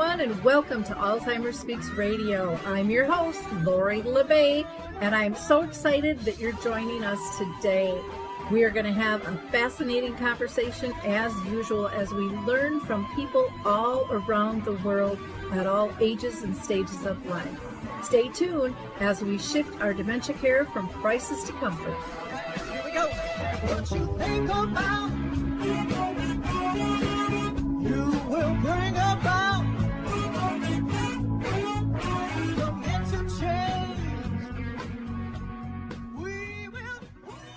everyone, and welcome to Alzheimer's Speaks Radio. I'm your host, Lori LeBay, and I'm so excited that you're joining us today. We are going to have a fascinating conversation as usual as we learn from people all around the world at all ages and stages of life. Stay tuned as we shift our dementia care from crisis to comfort. Here we go. What you think about, you will bring about dementia change. We will.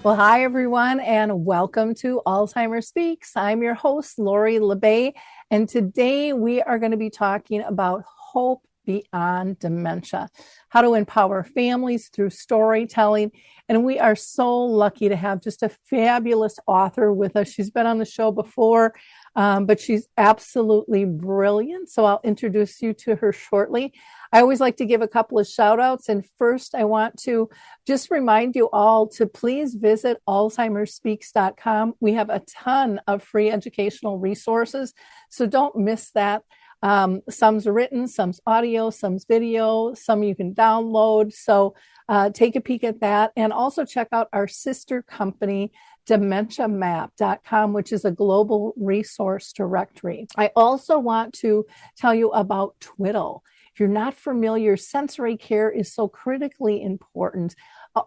Well, hi, everyone, and welcome to Alzheimer's Speaks. I'm your host, Lori LeBay, and today we are going to be talking about hope beyond dementia, how to empower families through storytelling. And we are so lucky to have just a fabulous author with us. She's been on the show before, but she's absolutely brilliant. So I'll introduce you to her shortly. I always like to give a couple of shout outs. And first, I want to just remind you all to please visit alzheimersspeaks.com. We have a ton of free educational resources, so don't miss that. Some's written, some's audio, some's video, some you can download. So take a peek at that. And also check out our sister company, dementiamap.com, which is a global resource directory. I also want to tell you about Twiddle. If you're not familiar, sensory care is so critically important.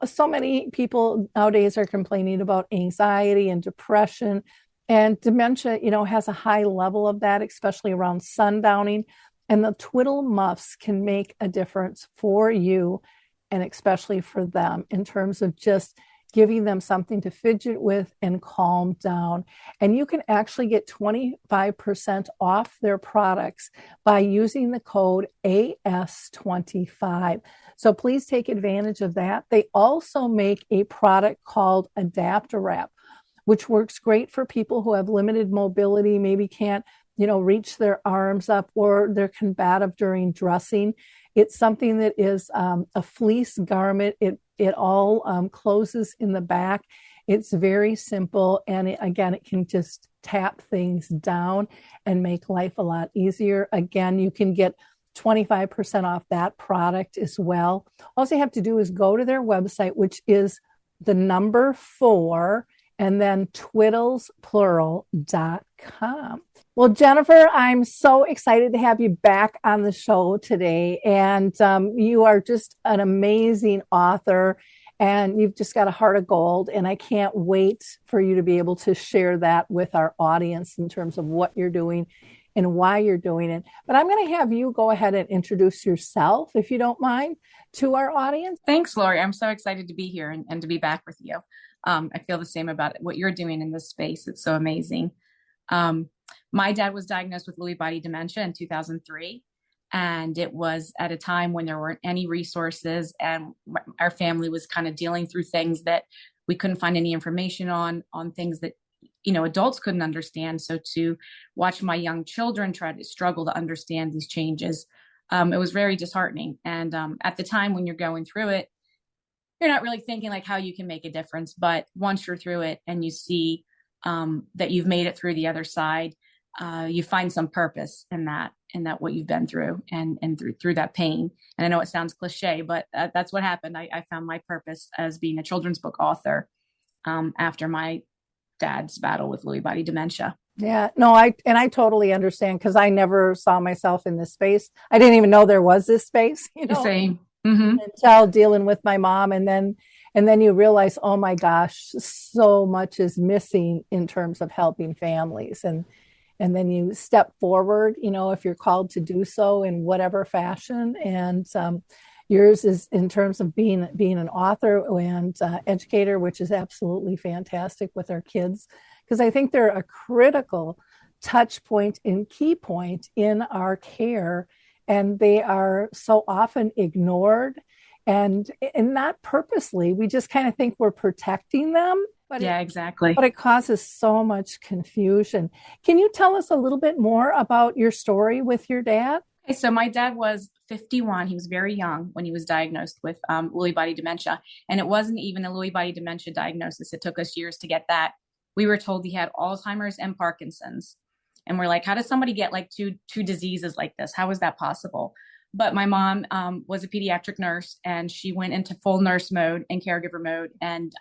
So many people nowadays are complaining about anxiety and depression. And dementia, has a high level of that, especially around sundowning. And the Twiddle muffs can make a difference for you and especially for them in terms of just giving them something to fidget with and calm down. And you can actually get 25% off their products by using the code AS25. So please take advantage of that. They also make a product called Adaptorap, which works great for people who have limited mobility, maybe can't, reach their arms up, or they're combative during dressing. It's something that is a fleece garment. It all closes in the back. It's very simple. And it can just tap things down and make life a lot easier. Again, you can get 25% off that product as well. All you have to do is go to their website, which is the number 4 and then twiddlesplural.com. Well, Jennifer, I'm so excited to have you back on the show today. And you are just an amazing author, and you've just got a heart of gold. And I can't wait for you to be able to share that with our audience in terms of what you're doing and why you're doing it. But I'm going to have you go ahead and introduce yourself, if you don't mind, to our audience. Thanks, Lori. I'm so excited to be here and to be back with you. I feel the same about what you're doing in this space. It's so amazing. My dad was diagnosed with Lewy Body Dementia in 2003. And it was at a time when there weren't any resources, and our family was kind of dealing through things that we couldn't find any information on things that, adults couldn't understand. So to watch my young children try to struggle to understand these changes, it was very disheartening. And at the time when you're going through it, you're not really thinking like how you can make a difference. But once you're through it and you see that you've made it through the other side, you find some purpose in that what you've been through and through that pain. And I know it sounds cliche, but that's what happened. I found my purpose as being a children's book author after my dad's battle with Lewy Body Dementia. Yeah, no, I totally understand, because I never saw myself in this space. I didn't even know there was this space, The same. Mm-hmm. Until dealing with my mom, and then you realize, oh my gosh, so much is missing in terms of helping families, and then you step forward, if you're called to do so in whatever fashion. And yours is in terms of being an author and educator, which is absolutely fantastic with our kids, because I think they're a critical touch point and key point in our care. And they are so often ignored, and not purposely. We just kind of think we're protecting them. But yeah, exactly. But it causes so much confusion. Can you tell us a little bit more about your story with your dad? Okay, so my dad was 51. He was very young when he was diagnosed with Lewy Body Dementia. And it wasn't even a Lewy Body Dementia diagnosis. It took us years to get that. We were told he had Alzheimer's and Parkinson's. And we're like, how does somebody get like two diseases like this? How is that possible? But my mom was a pediatric nurse, and she went into full nurse mode and caregiver mode, and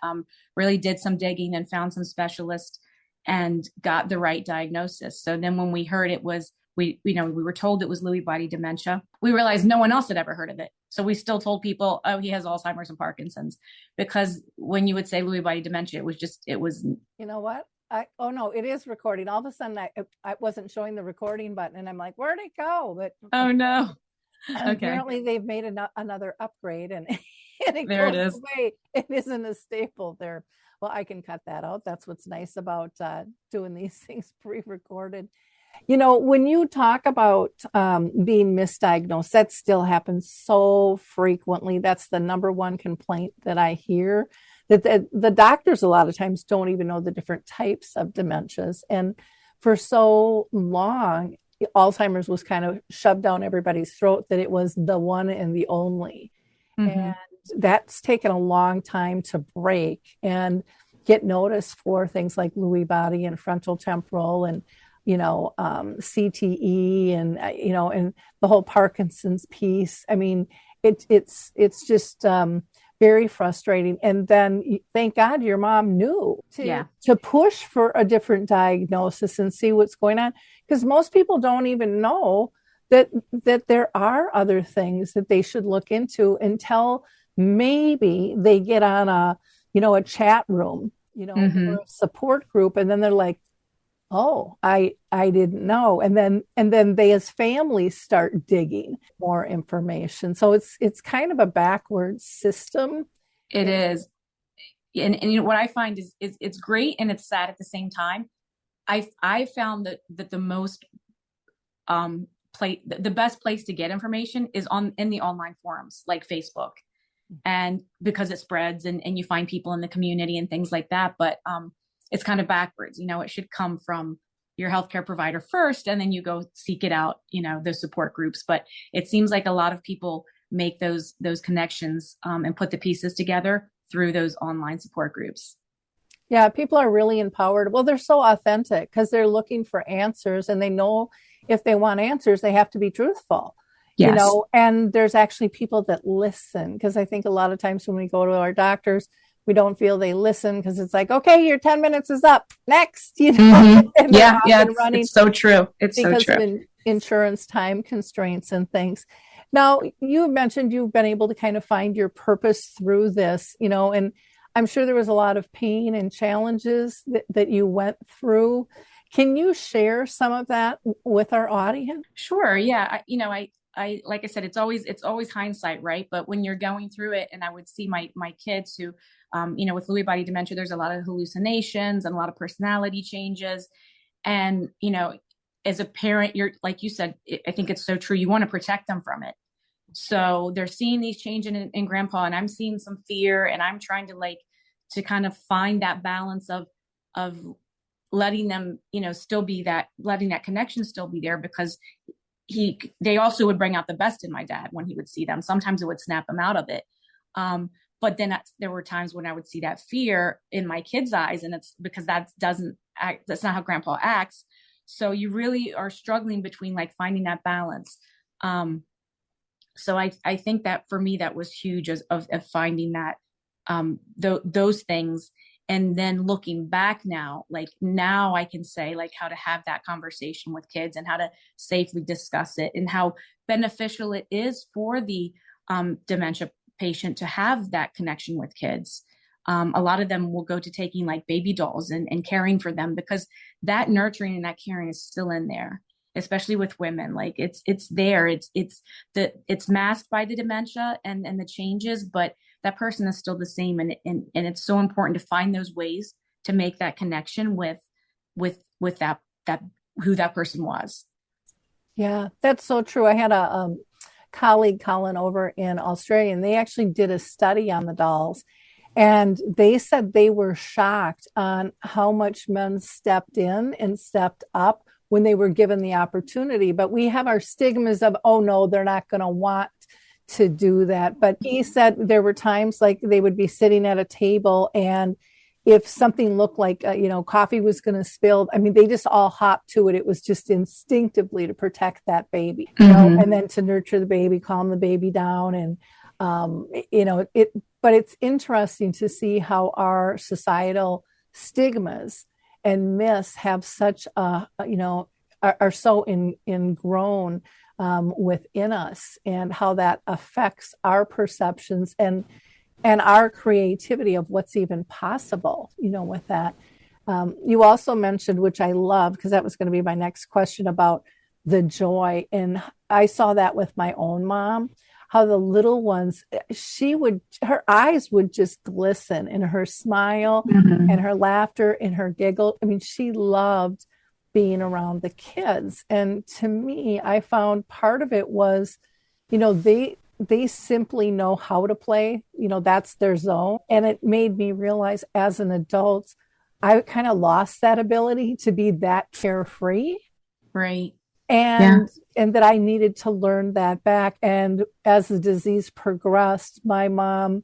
really did some digging and found some specialists and got the right diagnosis. So then when we heard it was, we were told it was Lewy body dementia, we realized no one else had ever heard of it. So we still told people, oh, he has Alzheimer's and Parkinson's, because when you would say Lewy body dementia, it was. You know what? Oh no, it is recording. All of a sudden I wasn't showing the recording button, and I'm like, where'd it go? But oh no. Okay. Apparently they've made another upgrade, and it there goes it is. away. It isn't a staple there. Well, I can cut that out. That's what's nice about doing these things pre-recorded. You know, when you talk about being misdiagnosed, that still happens so frequently. That's the number one complaint that I hear, that the doctors a lot of times don't even know the different types of dementias. And for so long, Alzheimer's was kind of shoved down everybody's throat that it was the one and the only. Mm-hmm. And that's taken a long time to break and get noticed for things like Lewy body and frontal temporal and, CTE and, and the whole Parkinson's piece. I mean, it's just very frustrating. And then thank God your mom knew to push for a different diagnosis and see what's going on. Because most people don't even know that there are other things that they should look into until maybe they get on a chat room, mm-hmm. or a support group. And then they're like, oh, I didn't know. And then they as families start digging more information. So it's kind of a backwards system. It is. And what I find is it's great and it's sad at the same time. I found that the most the best place to get information is in the online forums like Facebook, and because it spreads and you find people in the community and things like that. But it's kind of backwards. It should come from your healthcare provider first, and then you go seek it out, those support groups. But it seems like a lot of people make those connections and put the pieces together through those online support groups. Yeah, people are really empowered. Well, they're so authentic because they're looking for answers, and they know if they want answers, they have to be truthful. Yes. And there's actually people that listen, because I think a lot of times when we go to our doctors, we don't feel they listen because it's like, okay, your 10 minutes is up. Next, Mm-hmm. And it's so true. It's so true. Because of insurance time constraints and things. Now, you mentioned you've been able to kind of find your purpose through this, and I'm sure there was a lot of pain and challenges that you went through. Can you share some of that with our audience? Sure. Yeah. I like I said, it's always hindsight, right? But when you're going through it, and I would see my kids who, with Lewy body dementia, there's a lot of hallucinations and a lot of personality changes. And, as a parent, you're, like you said, I think it's so true. You want to protect them from it. So they're seeing these changes in grandpa, and I'm seeing some fear, and I'm trying to kind of find that balance of letting them, still be that, letting that connection still be there, because they also would bring out the best in my dad when he would see them. Sometimes it would snap him out of it. But then there were times when I would see that fear in my kids' eyes, and it's because that's not how grandpa acts. So you really are struggling between finding that balance. So I think that for me, that was huge of finding that, those things. And then looking back now I can say how to have that conversation with kids and how to safely discuss it, and how beneficial it is for the dementia patient to have that connection with kids. A lot of them will go to taking baby dolls and caring for them, because that nurturing and that caring is still in there, especially with women. It's there. It's masked by the dementia and the changes, but that person is still the same. And it's so important to find those ways to make that connection with that who that person was. Yeah, that's so true. I had a colleague, Colin, over in Australia, and they actually did a study on the dolls. And they said they were shocked on how much men stepped in and stepped up when they were given the opportunity. But we have our stigmas of, oh no, they're not going to want to do that. But he said there were times they would be sitting at a table, and if something looked like, coffee was going to spill, I mean, they just all hopped to it. It was just instinctively to protect that baby, and then to nurture the baby, calm the baby down. And, but it's interesting to see how our societal stigmas and myths have such are so ingrown within us, and how that affects our perceptions and our creativity of what's even possible, with that. You also mentioned, which I love, because that was going to be my next question, about the joy. And I saw that with my own mom, how the little ones, her eyes would just glisten in her smile and her laughter and her giggle. I mean, she loved being around the kids. And to me, I found part of it was, they simply know how to play, that's their zone. And it made me realize, as an adult, I kind of lost that ability to be that carefree. Right. And that I needed to learn that back. And as the disease progressed, my mom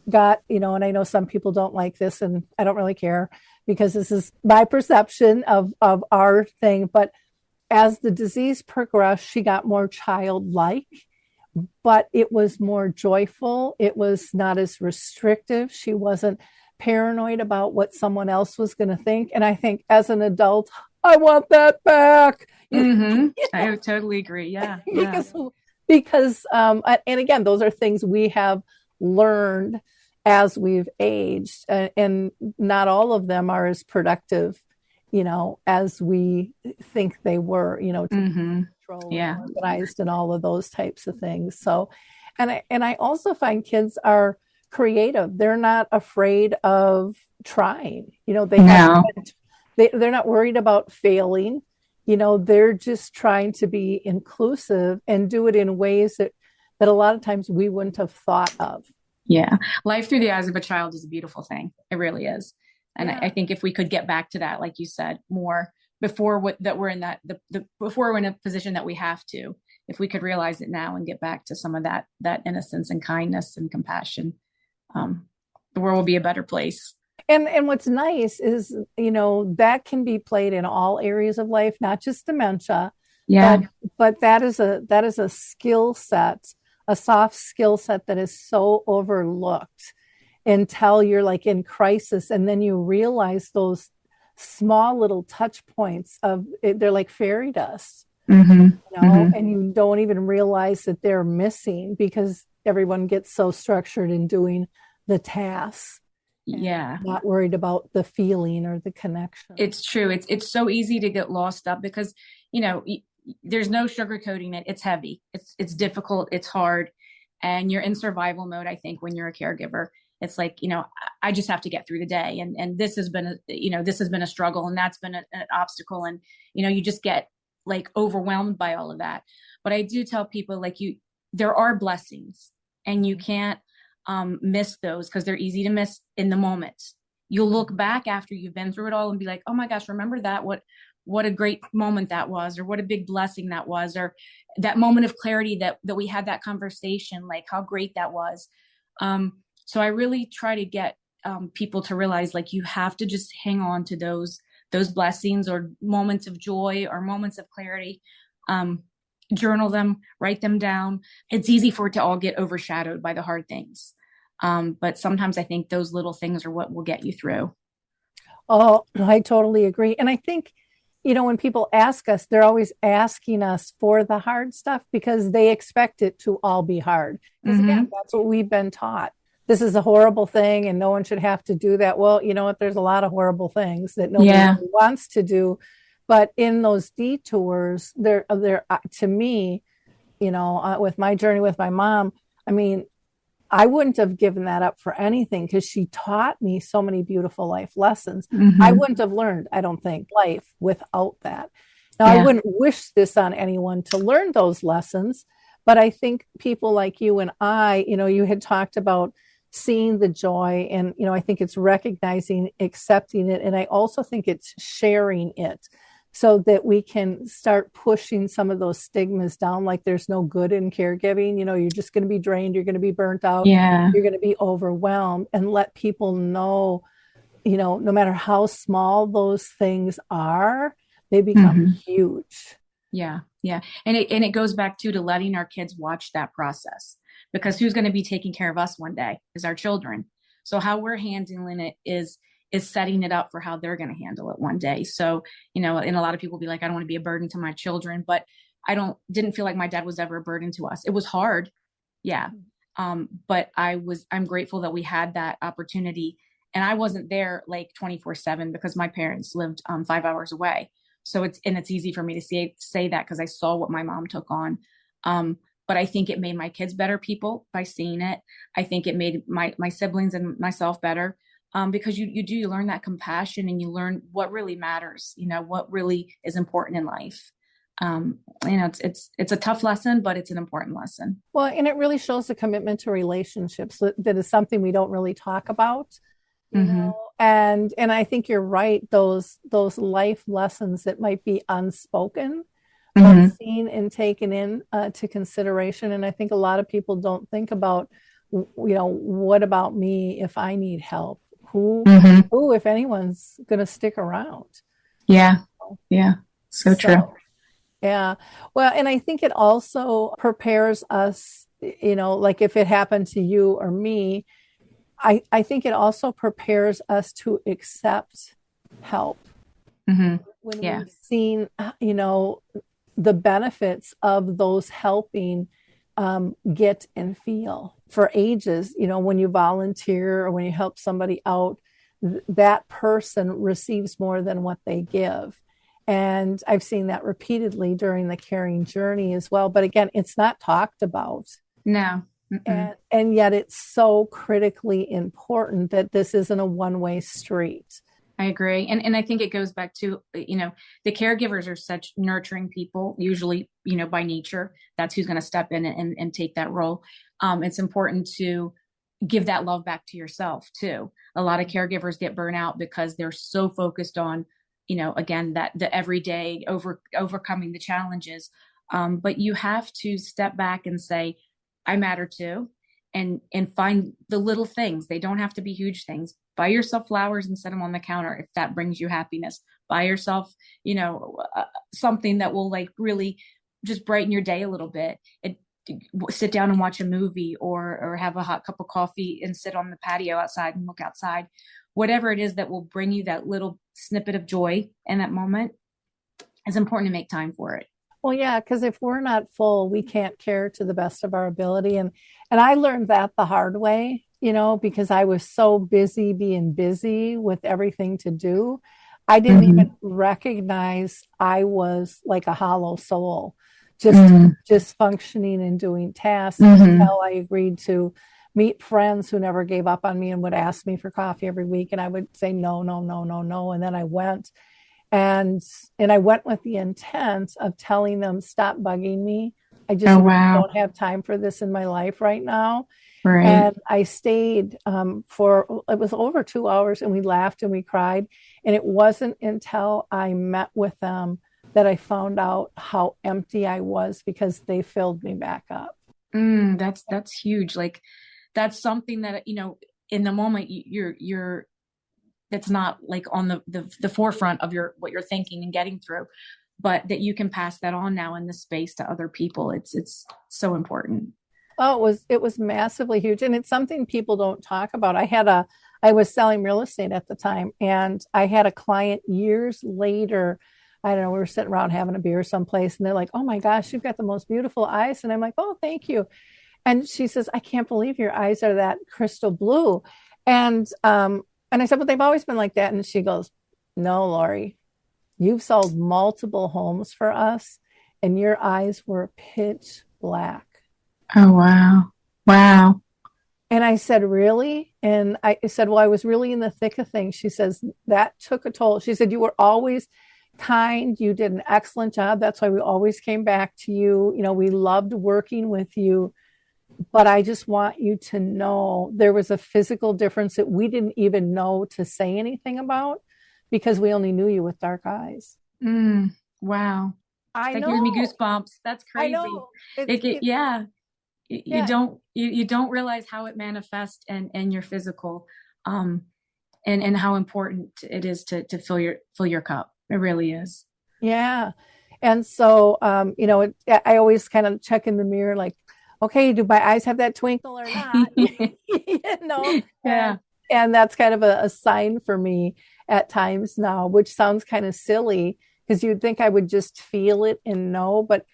got, and I know some people don't like this, and I don't really care, because this is my perception of our thing. But as the disease progressed, she got more childlike, but it was more joyful. It was not as restrictive. She wasn't paranoid about what someone else was going to think. And I think, as an adult, I want that back. I totally agree. Yeah. because and again, those are things we have learned as we've aged, and not all of them are as productive, as we think they were, to control, organized, and all of those types of things. So, and I also find kids are creative. They're not afraid of trying. They're not worried about failing. They're just trying to be inclusive and do it in ways that a lot of times we wouldn't have thought of. Yeah. Life through the eyes of a child is a beautiful thing. It really is. And I think if we could get back to that, like you said, more before we're in that, before we're in a position that we have to, if we could realize it now and get back to some of that innocence and kindness and compassion, the world will be a better place. And what's nice is, that can be played in all areas of life, not just dementia. Yeah. But that is a skill set, a soft skill set that is so overlooked until you're like in crisis. And then you realize those small little touch points of it, they're like fairy dust, and you don't even realize that they're missing, because everyone gets so structured in doing the tasks. Not worried about the feeling or the connection. It's true. It's so easy to get lost up, because, there's no sugarcoating it. It's heavy. It's difficult. It's hard. And you're in survival mode. I think when you're a caregiver, it's like, I just have to get through the day. And this has been, this has been a struggle, and that's been an obstacle. And, you just get like overwhelmed by all of that. But I do tell people, like, there are blessings, and you can't miss those, because they're easy to miss in the moment. You'll look back after you've been through it all and be like, oh my gosh, remember that? What a great moment that was, or what a big blessing that was, or that moment of clarity that we had that conversation, like how great that was. So I really try to get people to realize, like, you have to just hang on to those blessings or moments of joy or moments of clarity. Journal them, write them down. It's easy for it to all get overshadowed by the hard things. But sometimes I think those little things are what will get you through. Oh, I totally agree. And I think, when people ask us, they're always asking us for the hard stuff, because they expect it to all be hard. Because again, that's what we've been taught. This is a horrible thing, and no one should have to do that. Well, you know what? There's a lot of horrible things that nobody really wants to do. But in those detours, they're to me, with my journey with my mom, I mean, I wouldn't have given that up for anything, because she taught me so many beautiful life lessons. I wouldn't have learned, I don't think, life without that. Now, I wouldn't wish this on anyone to learn those lessons, but I think people like you and I, you had talked about seeing the joy, and, I think it's recognizing, accepting it. And I also think it's sharing it, so that we can start pushing some of those stigmas down. Like, there's no good in caregiving. You're just going to be drained. You're going to be burnt out. You're going to be overwhelmed, and let people know no matter how small those things are, they become Hmm. huge. Yeah, yeah. And it goes back to letting our kids watch that process, because who's going to be taking care of us one day is our children. So how we're handling it is setting it up for how they're going to handle it one day. So, and a lot of people be like, I don't want to be a burden to my children, but didn't feel like my dad was ever a burden to us. It was hard. Yeah. But I'm grateful that we had that opportunity, and I wasn't there like 24/7 because my parents lived 5 hours away. So it's easy for me to say that because I saw what my mom took on. But I think it made my kids better people by seeing it. I think it made my siblings and myself better, because you learn that compassion, and you learn what really matters, what really is important in life. It's a tough lesson, but it's an important lesson. Well, and it really shows the commitment to relationships that is something we don't really talk about, Mm-hmm. and I think you're right. Those life lessons that might be unspoken, but Mm-hmm. seen and taken in to consideration. And I think a lot of people don't think about, what about me if I need help? Who, Mm-hmm. who, if anyone's going to stick around? Yeah. Yeah. So true. So, yeah. Well, and I think it also prepares us, like if it happened to you or me, I think it also prepares us to accept help Mm-hmm. when Yeah. we've seen, the benefits of those helping get and feel for ages. When you volunteer or when you help somebody out, that person receives more than what they give. And I've seen that repeatedly during the caring journey as well. But again, it's not talked about. No. Mm-mm. And yet it's so critically important that this isn't a one-way street. I agree. And I think it goes back to, the caregivers are such nurturing people, usually, by nature. That's who's going to step in and take that role. It's important to give that love back to yourself too. A lot of caregivers get burnt out because they're so focused on, again, that the everyday overcoming the challenges. But you have to step back and say, I matter too. And find the little things. They don't have to be huge things. Buy yourself flowers and set them on the counter if that brings you happiness. Buy yourself, something that will like really just brighten your day a little bit. Sit down and watch a movie, or have a hot cup of coffee and sit on the patio outside and look outside. Whatever it is that will bring you that little snippet of joy in that moment, it's important to make time for it. Well, yeah, because if we're not full, we can't care to the best of our ability. And I learned that the hard way, because I was so busy being busy with everything to do. I didn't Mm-hmm. even recognize I was like a hollow soul, just Mm-hmm. just functioning and doing tasks Mm-hmm. until I agreed to meet friends who never gave up on me and would ask me for coffee every week. And I would say no, no, no, no, no. And then I went and I went with the intent of telling them, stop bugging me. I just Oh, really wow. don't have time for this in my life right now. Right. And I stayed for, it was over 2 hours, and we laughed and we cried. And it wasn't until I met with them that I found out how empty I was, because they filled me back up. That's huge. Like, that's something that, in the moment you're that's not like on the forefront of what you're thinking and getting through, but that you can pass that on now in this space to other people. It's so important. Oh, it was massively huge, and it's something people don't talk about. I was selling real estate at the time, and I had a client years later. I don't know, we were sitting around having a beer someplace, and they're like, "Oh my gosh, you've got the most beautiful eyes." And I'm like, "Oh, thank you." And she says, "I can't believe your eyes are that crystal blue." And I said, "But they've always been like that." And she goes, "No, Lori, you've sold multiple homes for us, and your eyes were pitch black." Oh, wow. Wow. And I said, "Really?" And I said, "Well, I was really in the thick of things." She says, "That took a toll." She said, "You were always kind. You did an excellent job. That's why we always came back to you. We loved working with you. But I just want you to know there was a physical difference that we didn't even know to say anything about, because we only knew you with dark eyes." Mm, wow. I That gives me know. goosebumps. That's I crazy. know. It's, Yeah. You yeah. don't realize how it manifests and your physical. Um, and how important it is to fill your cup. It really is. Yeah. And so, I always kind of check in the mirror, like, okay, do my eyes have that twinkle or not? Yeah. And that's kind of a sign for me at times now, which sounds kind of silly because you'd think I would just feel it and know, but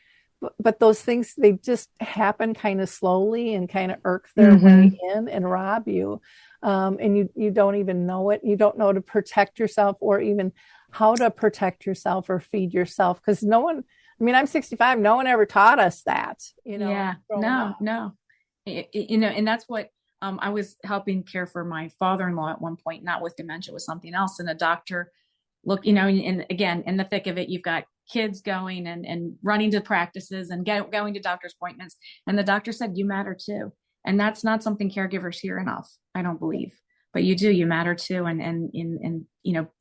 those things, they just happen kind of slowly and kind of irk their way in and rob you. And you don't even know it. You don't know to protect yourself or even how to protect yourself or feed yourself. Because I'm 65. No one ever taught us that, Yeah, no. And that's what I was helping care for my father-in-law at one point, not with dementia, with something else. And a doctor and again, in the thick of it, you've got kids going and running to practices and going to doctor's appointments. And the doctor said, you matter too. And that's not something caregivers hear enough, I don't believe, but you matter too. And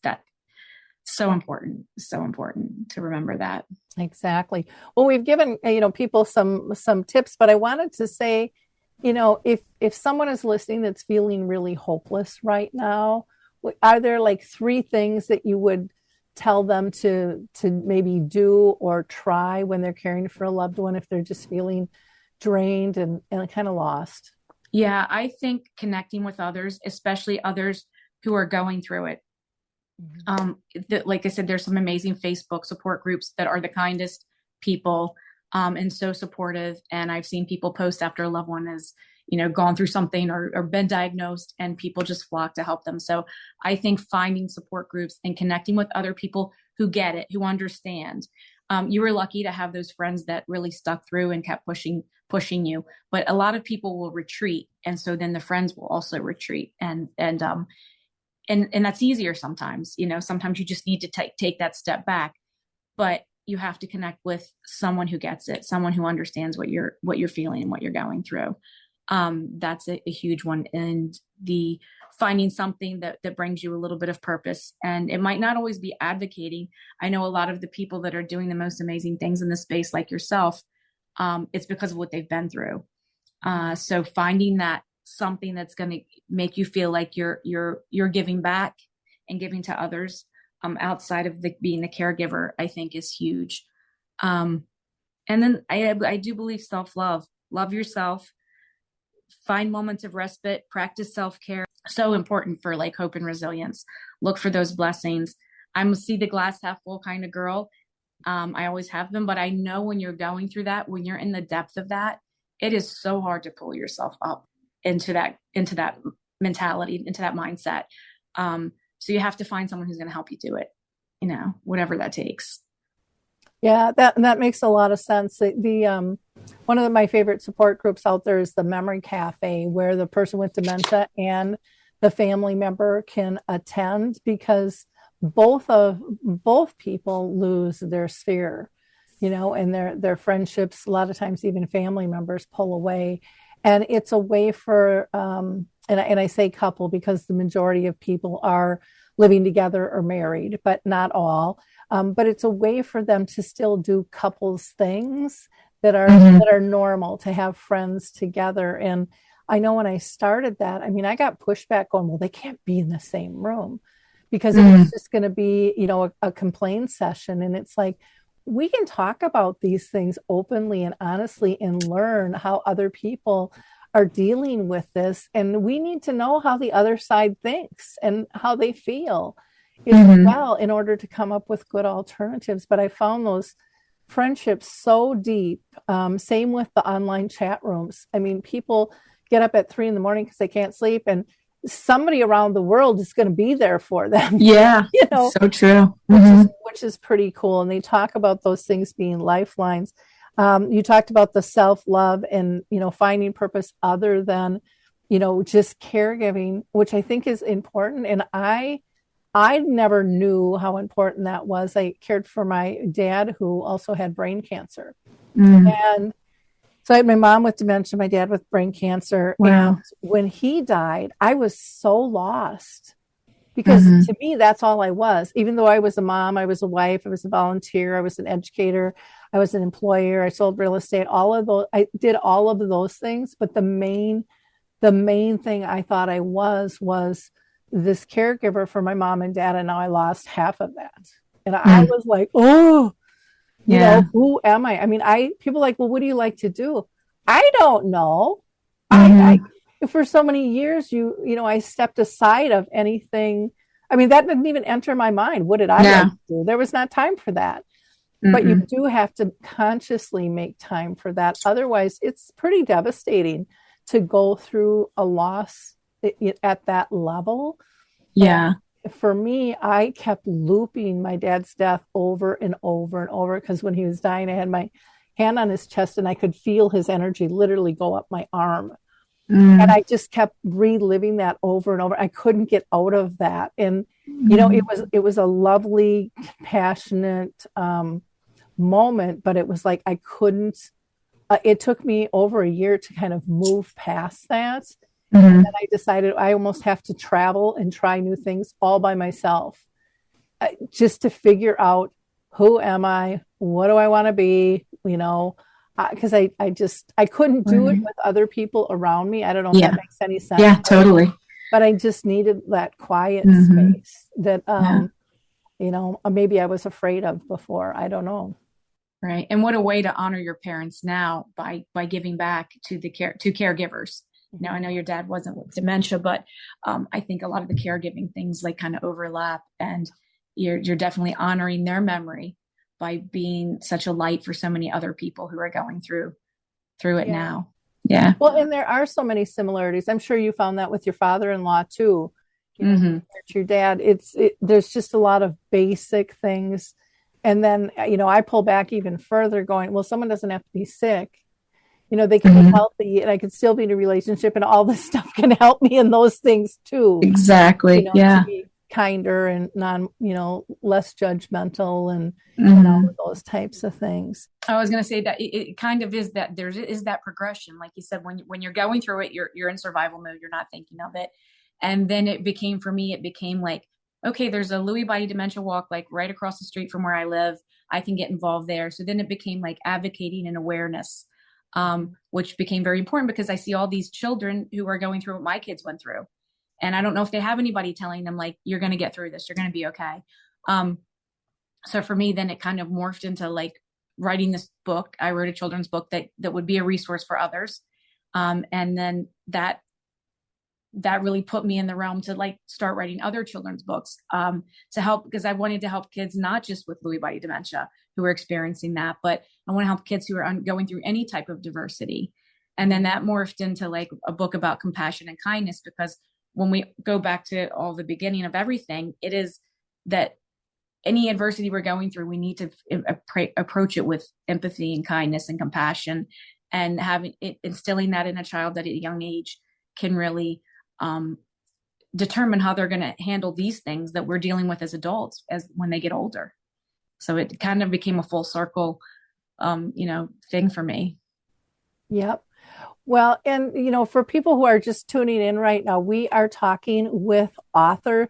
that so important to remember that. Exactly. Well, we've given, people some tips, but I wanted to say, if someone is listening that's feeling really hopeless right now, are there like 3 things that you would tell them to maybe do or try when they're caring for a loved one if they're just feeling drained and kind of lost? Yeah, I think connecting with others, especially others who are going through it. Like I said, there's some amazing Facebook support groups that are the kindest people and so supportive. And I've seen people post after a loved one has, gone through something or been diagnosed, and people just flock to help them. So I think finding support groups and connecting with other people who get it, who understand. You were lucky to have those friends that really stuck through and kept pushing you. But a lot of people will retreat, and so then the friends will also retreat, and that's easier sometimes. Sometimes you just need to take that step back, but you have to connect with someone who gets it, someone who understands what you're feeling and what you're going through. That's a huge one. And the finding something that brings you a little bit of purpose. And it might not always be advocating. I know a lot of the people that are doing the most amazing things in this space, like yourself, it's because of what they've been through. So finding that something that's going to make you feel like you're giving back and giving to others, outside of being the caregiver, I think is huge. And then I do believe self-love. Love yourself. Find moments of respite. Practice self-care. So important for like hope and resilience. Look for those blessings. I'm a see the glass half full kind of girl. I always have been, but I know when you're going through that, when you're in the depth of that, it is so hard to pull yourself up into that mentality, into that mindset. So you have to find someone who's going to help you do it, whatever that takes. Yeah, that makes a lot of sense. The one of my favorite support groups out there is the Memory Cafe, where the person with dementia and the family member can attend, because both people lose their sphere, and their friendships, a lot of times even family members pull away. And it's a way for, and I say couple because the majority of people are living together or married, but not all. But it's a way for them to still do couples things that are normal, to have friends together. And I know when I started that, I got pushback going, well, they can't be in the same room, because it was just going to be, a complaint session. And it's like, we can talk about these things openly and honestly and learn how other people are dealing with this. And we need to know how the other side thinks and how they feel as well, in order to come up with good alternatives. But I found those friendships so deep. Same with the online chat rooms. People get up at 3 a.m. because they can't sleep, and somebody around the world is going to be there for them. Yeah, so true. Which is pretty cool. And they talk about those things being lifelines. You talked about the self-love and, finding purpose other than, just caregiving, which I think is important. And I never knew how important that was. I cared for my dad, who also had brain cancer. And so I had my mom with dementia, my dad with brain cancer. Wow. And when he died, I was so lost, because to me, that's all I was. Even though I was a mom, I was a wife, I was a volunteer, I was an educator, I was an employer, I sold real estate, all of those, I did all of those things. But the main thing I thought I was this caregiver for my mom and dad, and now I lost half of that. And I was like, oh, you know, who am I? I mean, people are like, well, what do you like to do? I don't know. I for so many years, you know, I stepped aside of anything. I mean, that didn't even enter my mind. What did I like to do? There was not time for that. But you do have to consciously make time for that. Otherwise, it's pretty devastating to go through a loss at that level. Yeah. And for me, I kept looping my dad's death over and over and over, because when he was dying, I had my hand on his chest and I could feel his energy literally go up my arm. And I just kept reliving that over and over. I couldn't get out of that. And, you know, it was a lovely, compassionate moment, but it was like I couldn't, it took me over a year to kind of move past that. And then I decided I almost have to travel and try new things all by myself, just to figure out, who am I? What do I want to be? You know, because I couldn't do it with other people around me. I don't know if that makes any sense. Yeah, totally. But I just needed that quiet space that, you know, maybe I was afraid of before. I don't know. Right. And what a way to honor your parents now by giving back to caregivers. Now, I know your dad wasn't with dementia, but I think a lot of the caregiving things like kind of overlap, and you're definitely honoring their memory by being such a light for so many other people who are going through it now. Yeah. Well, and there are so many similarities. I'm sure you found that with your father-in-law too. You know, your dad, there's just a lot of basic things. And then, you know, I pull back even further going, well, someone doesn't have to be sick. You know, they can be healthy and I can still be in a relationship, and all this stuff can help me in those things too. Exactly. You know, to be kinder and less judgmental and you know, those types of things. I was going to say that it kind of is that there is that progression. Like you said, when you're going through it, you're in survival mode. You're not thinking of it. And then it became like, okay, there's a Lewy Body Dementia walk like right across the street from where I live. I can get involved there. So then it became like advocating and awareness, which became very important because I see all these children who are going through what my kids went through. And I don't know if they have anybody telling them like, you're going to get through this, you're going to be okay. So for me, then it kind of morphed into like writing this book. I wrote a children's book that would be a resource for others. And then that really put me in the realm to like start writing other children's books to help, because I wanted to help kids, not just with Lewy Body Dementia who are experiencing that, but I want to help kids who are going through any type of diversity. And then that morphed into like a book about compassion and kindness, because when we go back to all the beginning of everything, it is that any adversity we're going through, we need to approach it with empathy and kindness and compassion, and instilling that in a child at a young age can really determine how they're going to handle these things that we're dealing with as adults as when they get older. So it kind of became a full circle, thing for me. Yep. Well, and, you know, for people who are just tuning in right now, we are talking with author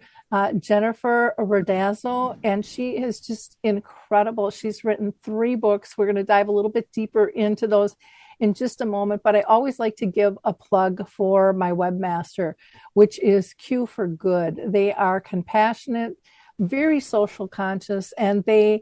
Jennifer Randazzo, and she is just incredible. She's written 3 books. We're going to dive a little bit deeper into those in just a moment, but I always like to give a plug for my webmaster, which is Q for Good. They are compassionate, very social conscious, and they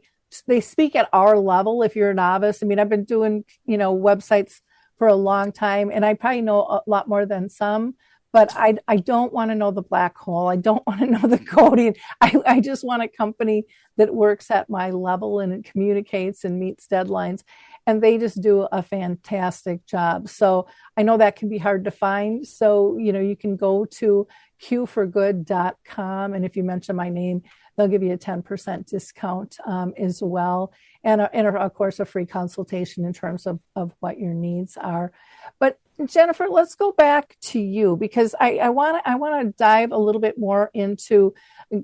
speak at our level. If you're a novice, I mean, I've been doing, websites for a long time, and I probably know a lot more than some, but I don't want to know the black hole. I don't want to know the coding. I just want a company that works at my level and it communicates and meets deadlines. And they just do a fantastic job. So I know that can be hard to find. So, you can go to qforgood.com. And if you mention my name, they'll give you a 10% discount as well. And of course, a free consultation in terms of what your needs are. But Jennifer, let's go back to you, because I want to dive a little bit more into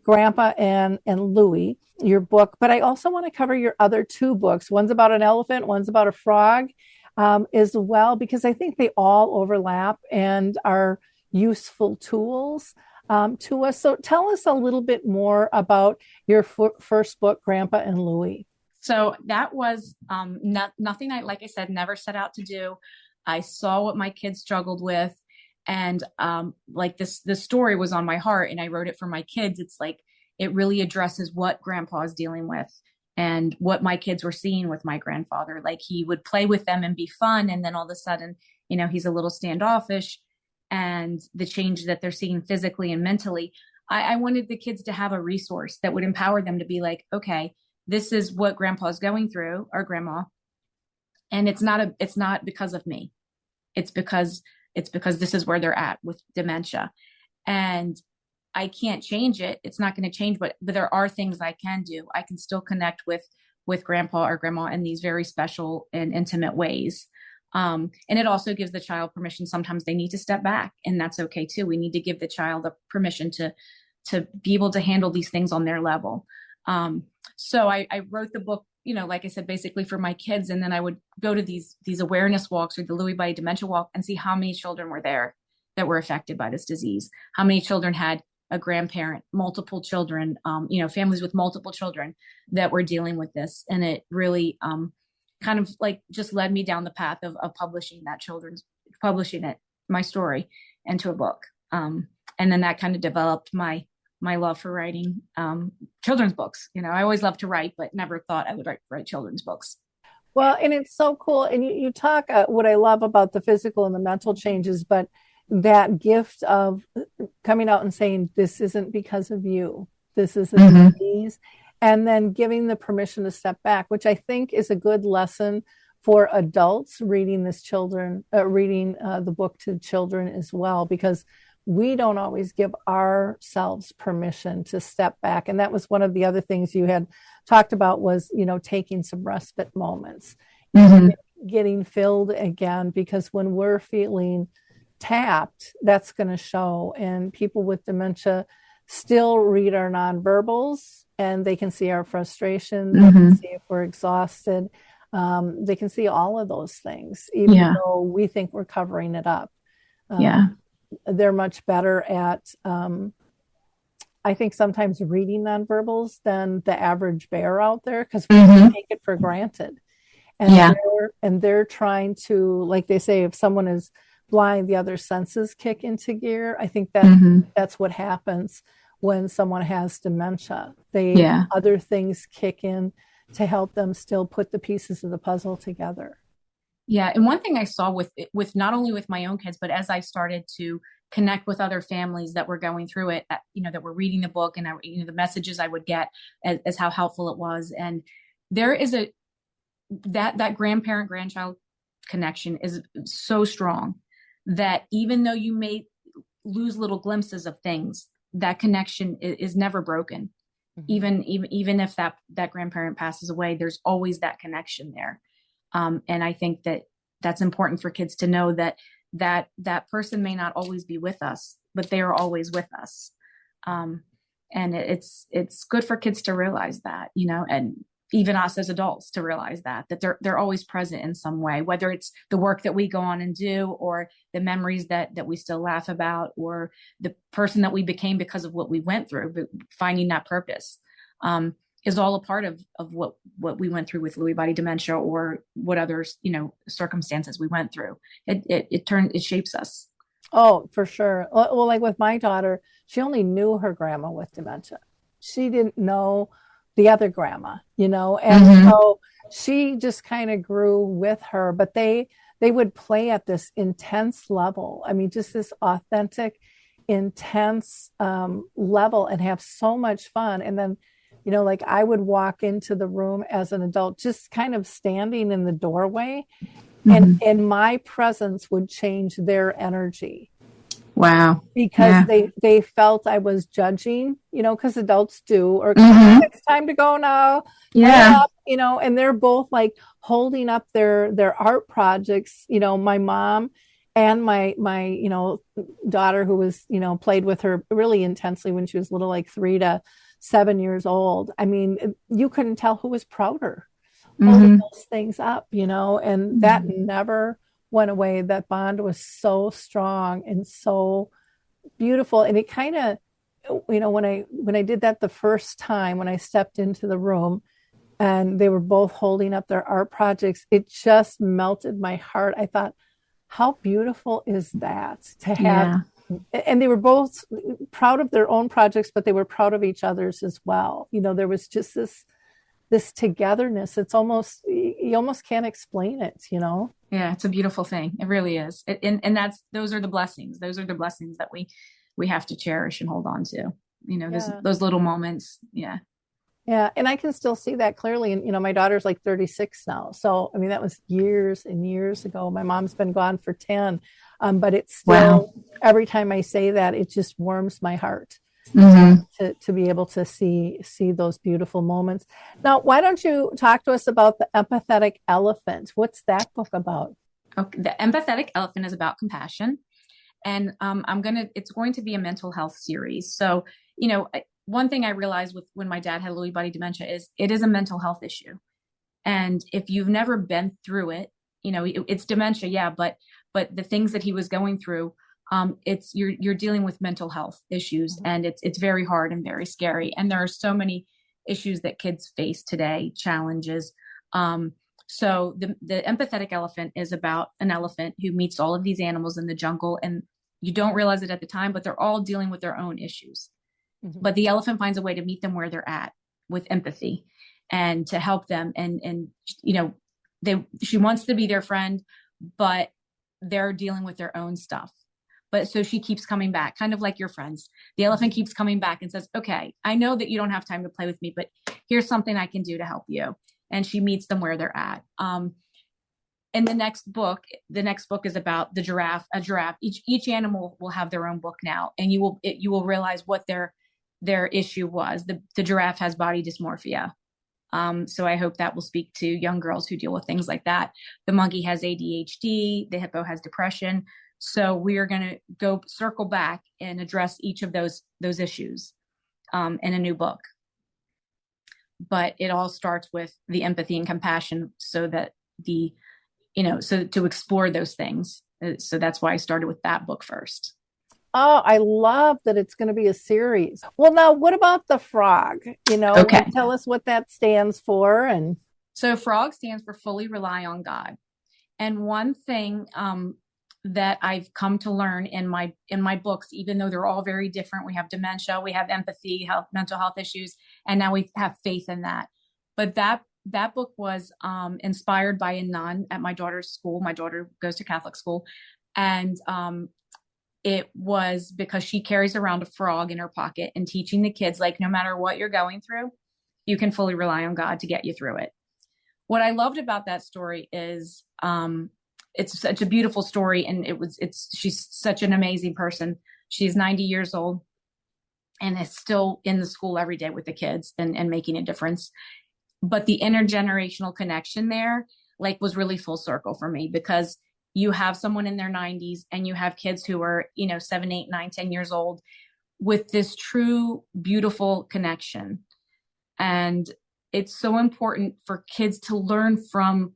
Grandpa and Louie, your book, but I also want to cover your other 2 books. One's about an elephant, one's about a frog as well, because I think they all overlap and are useful tools to us. So tell us a little bit more about your first book, Grandpa and Louie. So that was nothing like I said, never set out to do. I saw what my kids struggled with, And like this story was on my heart, and I wrote it for my kids. It's like it really addresses what grandpa is dealing with and what my kids were seeing with my grandfather. Like he would play with them and be fun, and then all of a sudden, he's a little standoffish, and the change that they're seeing physically and mentally. I wanted the kids to have a resource that would empower them to be like, okay, this is what grandpa's going through, or grandma. And it's not because of me. It's because this is where they're at with dementia. And I can't change it. It's not going to change, but there are things I can do. I can still connect with grandpa or grandma in these very special and intimate ways. And it also gives the child permission. Sometimes they need to step back, and that's okay too. We need to give the child the permission to be able to handle these things on their level. So I wrote the book, like I said, basically for my kids. And then I would go to these awareness walks, or the Lewy Body Dementia Walk, and see how many children were there that were affected by this disease. How many children had a grandparent, multiple children, families with multiple children that were dealing with this. And it really kind of like just led me down the path of publishing my story into a book. And then that kind of developed my love for writing children's books. I always loved to write, but never thought I would write children's books. Well, and it's so cool. And you talk, what I love about the physical and the mental changes, but that gift of coming out and saying, this isn't because of you, this is a disease, and then giving the permission to step back, which I think is a good lesson for adults reading the book to children as well, because we don't always give ourselves permission to step back. And that was one of the other things you had talked about was, taking some respite moments, getting filled again, because when we're feeling tapped, that's going to show. And people with dementia still read our nonverbals, and they can see our frustration. They can see if we're exhausted. They can see all of those things, even though we think we're covering it up. They're much better at, I think, sometimes reading nonverbals than the average bear out there, because we take it for granted. And they're trying to, like they say, if someone is blind, the other senses kick into gear. I think that's what happens when someone has dementia. Other things kick in to help them still put the pieces of the puzzle together. Yeah. And one thing I saw with not only with my own kids, but as I started to connect with other families that were going through it, that were reading the book, and the messages I would get as how helpful it was. And there is that grandparent grandchild connection is so strong that even though you may lose little glimpses of things, that connection is never broken. Even if that grandparent passes away, there's always that connection there. And I think that's important for kids to know that person may not always be with us, but they are always with us. And it's good for kids to realize that, and even us as adults to realize that they're always present in some way, whether it's the work that we go on and do, or the memories that we still laugh about, or the person that we became because of what we went through. But finding that purpose is all a part of what we went through with Lewy body dementia, or what other circumstances we went through. It shapes us. Oh, for sure. Well, like with my daughter, she only knew her grandma with dementia. She didn't know the other grandma, and so she just kind of grew with her, but they would play at this intense level. I mean, just this authentic, intense level, and have so much fun. And then, like I would walk into the room as an adult, just kind of standing in the doorway, and my presence would change their energy. Wow. Because they felt I was judging, because adults do, or it's time to go now. Yeah. And they're both like holding up their art projects. My mom and my daughter, who was, played with her really intensely when she was little, like 3 to 7 years old. I mean, you couldn't tell who was prouder holding those things up, and that never went away. That bond was so strong and so beautiful. And it kind of, when I did that the first time, when I stepped into the room and they were both holding up their art projects, it just melted my heart. I thought, How beautiful is that to have? Yeah. And they were both proud of their own projects, but they were proud of each other's as well. There was just this togetherness. It's almost, you almost can't explain it. Yeah, it's a beautiful thing. It really is. And those are the blessings. Those are the blessings that we have to cherish and hold on to. Yeah. Those little moments. Yeah. Yeah. And I can still see that clearly. And, my daughter's like 36 now. So, I mean, that was years and years ago. My mom's been gone for 10. But it's still, Wow. every time I say that, it just warms my heart Mm-hmm. to be able to see those beautiful moments. Now, why don't you talk to us about the empathetic elephant? What's that book about? Okay. The Empathetic Elephant is about compassion. And it's going to be a mental health series. So, one thing I realized when my dad had Lewy body dementia is it is a mental health issue. And if you've never been through it, it's dementia. Yeah. But the things that he was going through, you're dealing with mental health issues, and it's very hard and very scary. And there are so many issues that kids face today, challenges. So the empathetic elephant is about an elephant who meets all of these animals in the jungle, and you don't realize it at the time, but they're all dealing with their own issues. Mm-hmm. But the elephant finds a way to meet them where they're at with empathy and to help them. And she wants to be their friend, but they're dealing with their own stuff. But so she keeps coming back, kind of like your friends. The elephant keeps coming back and says, okay, I know that you don't have time to play with me, but here's something I can do to help you. And she meets them where they're at. And the next book is about a giraffe. Each animal will have their own book now, and you will realize what their issue was. The giraffe has body dysmorphia. So I hope that will speak to young girls who deal with things like that. The monkey has ADHD. The hippo has depression. So we are going to go circle back and address each of those issues in a new book. But it all starts with the empathy and compassion, so that so to explore those things. So that's why I started with that book first. Oh, I love that it's going to be a series. Well, now what about the frog? Okay. Tell us what that stands for. And so FROG stands for fully rely on God. And one thing that I've come to learn in my books, even though they're all very different, we have dementia, we have empathy, mental health issues, and now we have faith in that. But that book was inspired by a nun at my daughter's school. My daughter goes to Catholic school, and it was because she carries around a frog in her pocket and teaching the kids, like, no matter what you're going through, you can fully rely on God to get you through it. What I loved about that story is it's such a beautiful story, and she's such an amazing person. She's 90 years old and is still in the school every day with the kids and making a difference. But the intergenerational connection there, like, was really full circle for me, because you have someone in their 90s and you have kids who are, 7, 8, 9, 10 years old with this true, beautiful connection. And it's so important for kids to learn from,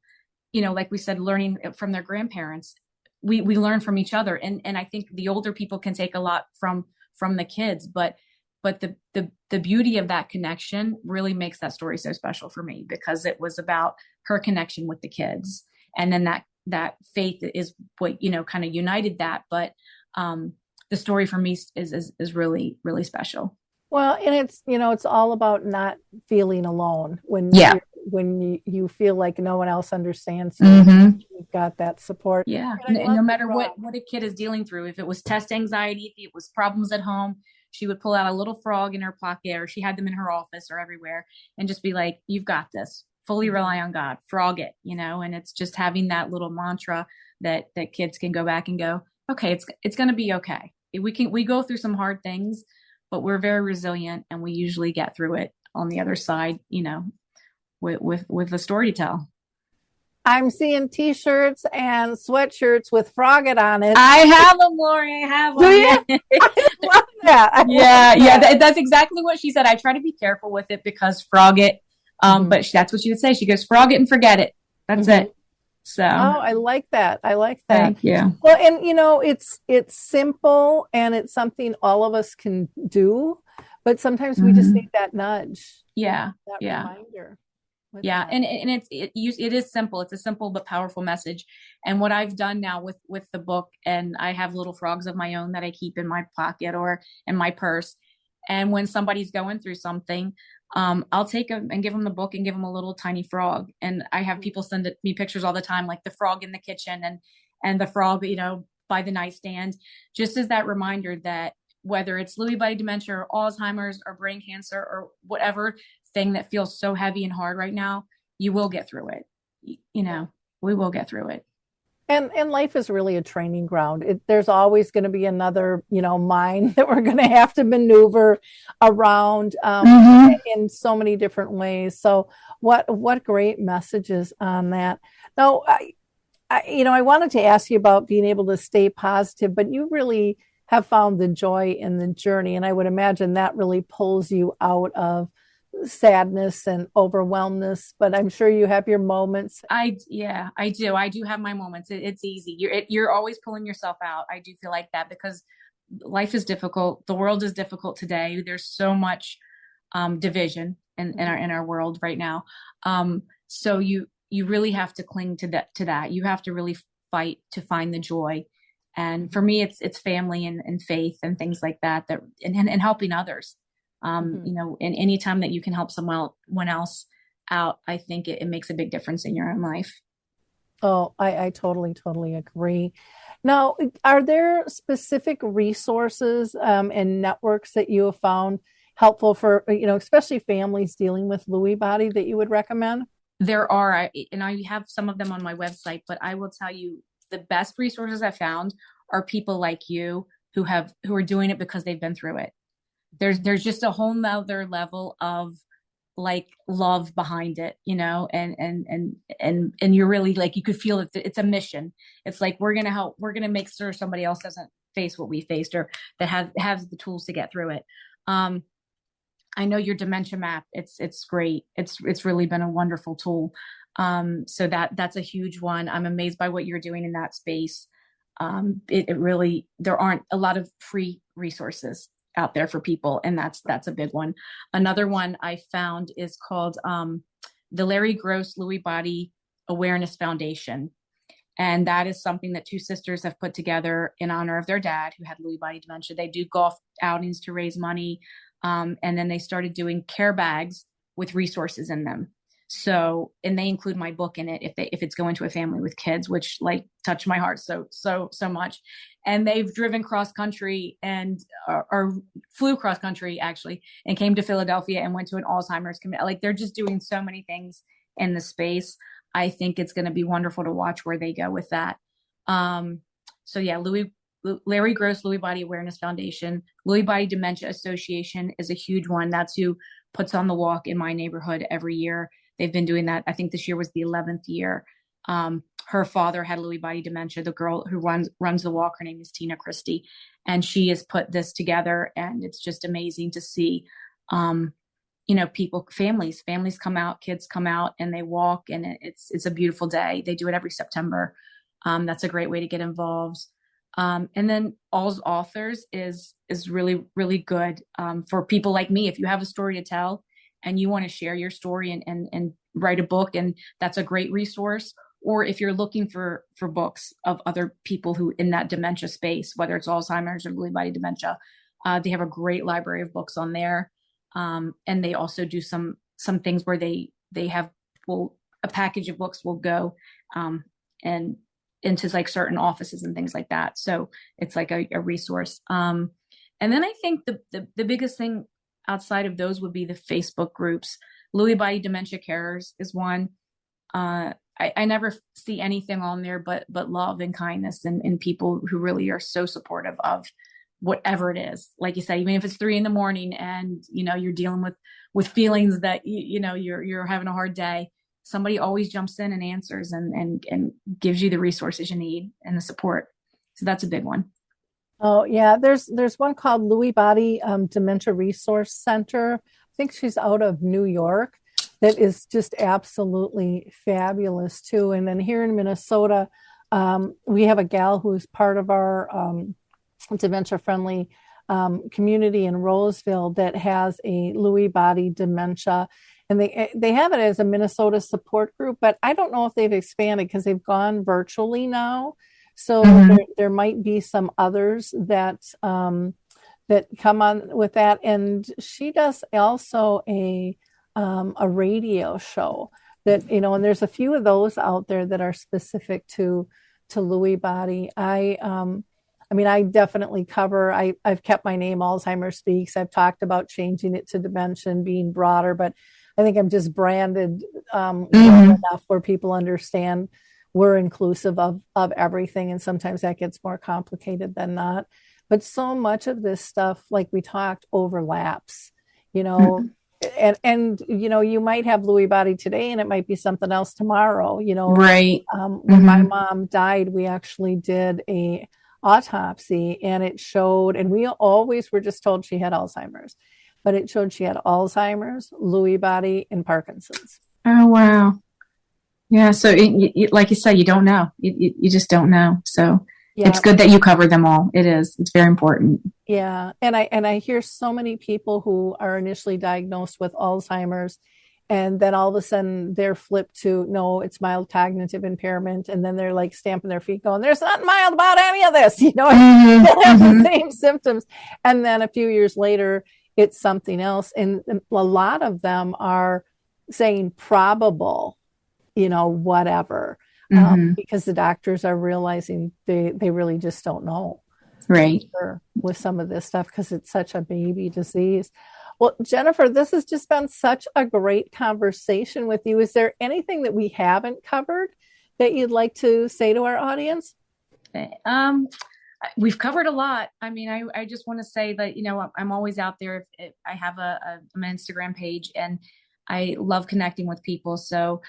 like we said, learning from their grandparents. We learn from each other. And I think the older people can take a lot from the kids, but the beauty of that connection really makes that story so special for me, because it was about her connection with the kids. And then that faith is what, kind of united that. But the story for me is really, really special. well, and it's all about not feeling alone when you feel like no one else understands you. Mm-hmm. You've got that support. Yeah. And no matter what a kid is dealing through, if it was test anxiety, if it was problems at home, she would pull out a little frog in her pocket, or she had them in her office or everywhere, and just be like, you've got this. Fully rely on God, frog it, and it's just having that little mantra that kids can go back and go, okay, it's going to be okay. We go through some hard things, but we're very resilient, and we usually get through it on the other side, with a story to tell. I'm seeing T-shirts and sweatshirts with Frog It on it. I have them, Lori. I have them. Do you? I love that. Yeah. That's exactly what she said. I try to be careful with it, because frog it. But that's what she would say. She goes, frog it and forget it. That's it. So. Oh, I like that. Thank you. Well, and it's simple, and it's something all of us can do, but sometimes we just need that nudge. Yeah. That reminder. Yeah, that. and it is simple. It's a simple but powerful message. And what I've done now with the book, and I have little frogs of my own that I keep in my pocket or in my purse. And when somebody's going through something, I'll take them and give them the book and give them a little tiny frog. And I have people send me pictures all the time, like the frog in the kitchen and the frog, by the nightstand, just as that reminder that whether it's Lewy body dementia or Alzheimer's or brain cancer or whatever thing that feels so heavy and hard right now, you will get through it. We will get through it. And life is really a training ground. There's always going to be another, mine that we're going to have to maneuver around in so many different ways. So what great messages on that. Now, I wanted to ask you about being able to stay positive, but you really have found the joy in the journey. And I would imagine that really pulls you out of sadness and overwhelmness, but I'm sure you have your moments. I do. I do have my moments. It's easy. You're always pulling yourself out. I do feel like that because life is difficult. The world is difficult today. There's so much division in our world right now. So you really have to cling to that. You have to really fight to find the joy. And for me, it's family and faith and things like that and helping others. And any time that you can help someone else out, I think it makes a big difference in your own life. Oh, I totally, totally agree. Now, are there specific resources and networks that you have found helpful for, especially families dealing with Lewy body that you would recommend? There are, and I have some of them on my website, but I will tell you the best resources I found are people like you who are doing it because they've been through it. There's just a whole nother level of like love behind it, and you're really like, you could feel it. It's a mission. It's like, we're going to help, we're going to make sure somebody else doesn't face what we faced or that has the tools to get through it. I know your dementia map. It's great. It's really been a wonderful tool. So that's a huge one. I'm amazed by what you're doing in that space. It really, there aren't a lot of free resources out there for people, and that's a big one. Another one I found is called the Larry Gross Lewy Body Awareness Foundation, and that is something that two sisters have put together in honor of their dad who had Lewy body dementia. They do golf outings to raise money, and then they started doing care bags with resources in them. So, and they include my book in it if it's going to a family with kids, which like touch my heart so much. And they've driven cross country or flew cross country actually, and came to Philadelphia and went to an Alzheimer's committee. Like, they're just doing so many things in the space. I think it's going to be wonderful to watch where they go with that. So yeah, Larry Gross Lewy Body Awareness Foundation. Lewy Body Dementia Association is a huge one. That's who puts on the walk in my neighborhood every year. They've been doing that. I think this year was the 11th year. Her father had Lewy body dementia. The girl who runs the walk, her name is Tina Christie, and she has put this together. And it's just amazing to see, people, families come out, kids come out, and they walk, and it's a beautiful day. They do it every September. That's a great way to get involved. And then All's Authors is really, really good for people like me. If you have a story to tell and you want to share your story and write a book, and that's a great resource. Or if you're looking for books of other people who in that dementia space, whether it's Alzheimer's or Lewy body dementia, they have a great library of books on there. And they also do some things where they have, a package of books will go and into like certain offices and things like that. So it's like a resource. And then I think the biggest thing outside of those would be the Facebook groups. Lewy body dementia carers is one. I never see anything on there but love and kindness and people who really are so supportive of whatever it is. Like you said, even if it's 3 a.m. and you're dealing with feelings that you're having a hard day, somebody always jumps in and answers and gives you the resources you need and the support. So that's a big one. Oh yeah, there's one called Lewy Body Dementia Resource Center. I think she's out of New York. That is just absolutely fabulous too. And then here in Minnesota, we have a gal who's part of our dementia-friendly community in Roseville that has a Lewy body dementia. and they have it as a Minnesota support group, but I don't know if they've expanded because they've gone virtually now. So there might be some others that that come on with that. And she does also a radio show that, and there's a few of those out there that are specific to Lewy body. I definitely cover, I've kept my name Alzheimer's Speaks. I've talked about changing it to dementia, being broader, but I think I'm just branded well enough where people understand we're inclusive of everything. And sometimes that gets more complicated than not. But so much of this stuff, like we talked, overlaps, and you might have Lewy body today and it might be something else tomorrow, Right. When my mom died, we actually did a autopsy and it showed, and we always were just told she had Alzheimer's, but it showed she had Alzheimer's, Lewy body, and Parkinson's. Oh, wow. Yeah. So like you said, you don't know. You just don't know. So it's good that you cover them all. It is. It's very important. Yeah. And I hear so many people who are initially diagnosed with Alzheimer's, and then all of a sudden they're flipped to, no, it's mild cognitive impairment. And then they're like stamping their feet going, there's nothing mild about any of this, they have the same symptoms. And then a few years later, it's something else. And a lot of them are saying probable, whatever, because the doctors are realizing they really just don't know. Right. With some of this stuff, because it's such a baby disease. Well, Jennifer, this has just been such a great conversation with you. Is there anything that we haven't covered that you'd like to say to our audience? We've covered a lot. I just want to say that, I'm always out there. If I have an Instagram page and I love connecting with people. So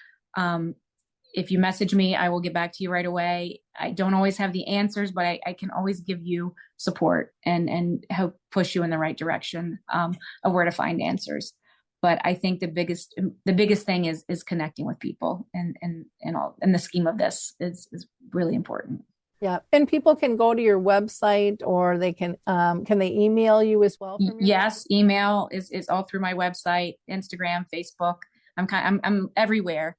if you message me, I will get back to you right away. I don't always have the answers, but I can always give you support and help push you in the right direction of where to find answers. But I think the biggest thing is connecting with people, and the scheme of this is really important. Yeah. And people can go to your website, or they can they email you as well? Yes. Email is all through my website, Instagram, Facebook. I'm everywhere.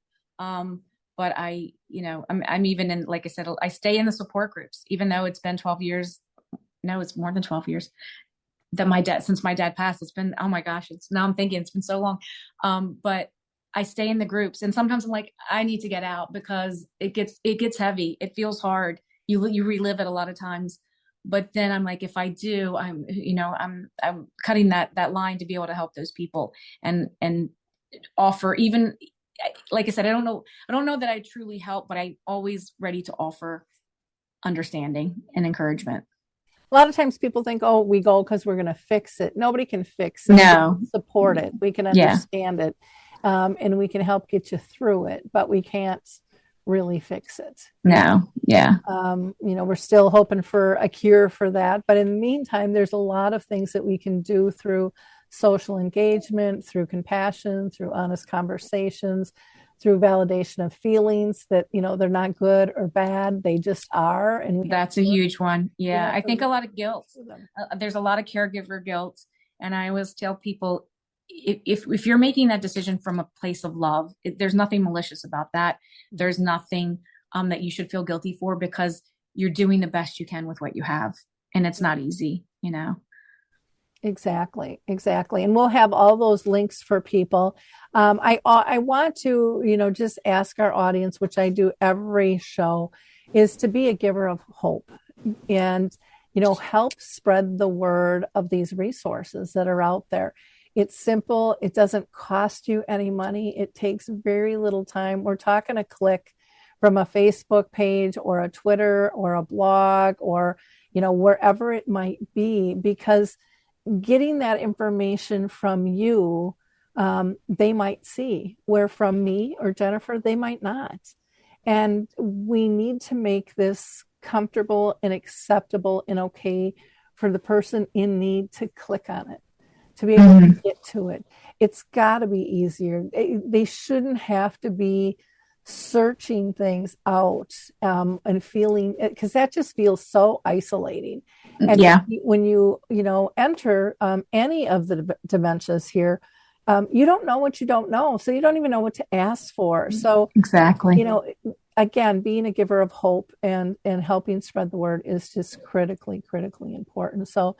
But I'm even in, like I said, I stay in the support groups, even though it's been 12 years. No, it's more than 12 years that since my dad passed. It's been, oh my gosh, now I'm thinking it's been so long. But I stay in the groups, and sometimes I'm like, I need to get out because it gets heavy. It feels hard. You relive it a lot of times, but then I'm like, if I do, I'm cutting that line to be able to help those people and offer, even, like I said, I don't know that I truly help, but I'm always ready to offer understanding and encouragement. A lot of times people think, oh, we go because we're going to fix it. Nobody can fix it. No. We can support it. We can understand it. And we can help get you through it, but we can't really fix it. No. Yeah. We're still hoping for a cure for that. But in the meantime, there's a lot of things that we can do through social engagement, through compassion, through honest conversations, through validation of feelings that, they're not good or bad. They just are. And that's a huge one. Yeah. I think a lot of guilt. There's a lot of caregiver guilt. And I always tell people, if you're making that decision from a place of love, there's nothing malicious about that. There's nothing that you should feel guilty for, because you're doing the best you can with what you have. And it's not easy, Exactly. And we'll have all those links for people. I want to, just ask our audience, which I do every show, is to be a giver of hope and, help spread the word of these resources that are out there. It's simple. It doesn't cost you any money. It takes very little time. We're talking a click from a Facebook page or a Twitter or a blog or, wherever it might be, because getting that information from you, they might see, where from me or Jennifer, they might not. And we need to make this comfortable and acceptable and okay for the person in need to click on it, to be able to get to it. It's got to be easier. They shouldn't have to be searching things out and feeling it, because that just feels so isolating. And when you enter any of the dementias here, you don't know what you don't know. So you don't even know what to ask for. So, Exactly. you know, again, being a giver of hope and helping spread the word is just critically important. So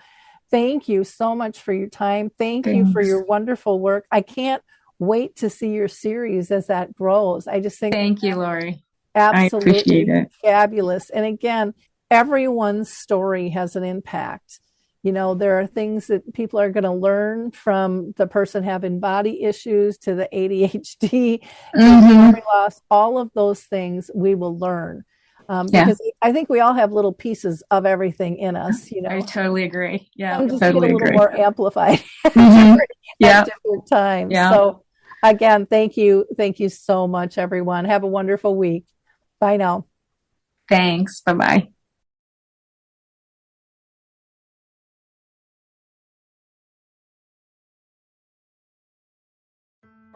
thank you so much for your time. Thank you for your wonderful work. I can't wait to see your series as that grows. I just think Thank you, Lori. I appreciate absolutely it. fabulous. And again, everyone's story has an impact. You know, there are things that people are going to learn from the person having body issues to the ADHD, to memory loss, all of those things we will learn. Because I think we all have little pieces of everything in us, you know. I totally agree. Yeah, Some just totally get a little agree. more amplified Mm-hmm. at different times. Yeah. So again, thank you. Thank you so much, everyone. Have a wonderful week. Bye now. Thanks. Bye-bye.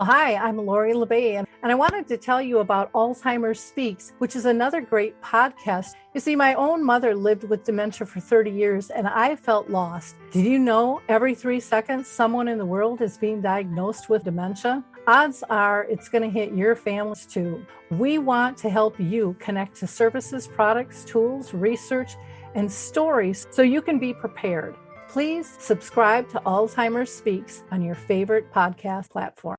Hi, I'm Lori LeBay, and I wanted to tell you about Alzheimer's Speaks, which is another great podcast. You see, my own mother lived with dementia for 30 years, and I felt lost. Did you know every 3 seconds someone in the world is being diagnosed with dementia? Odds are it's going to hit your families too. We want to help you connect to services, products, tools, research, and stories so you can be prepared. Please subscribe to Alzheimer's Speaks on your favorite podcast platform.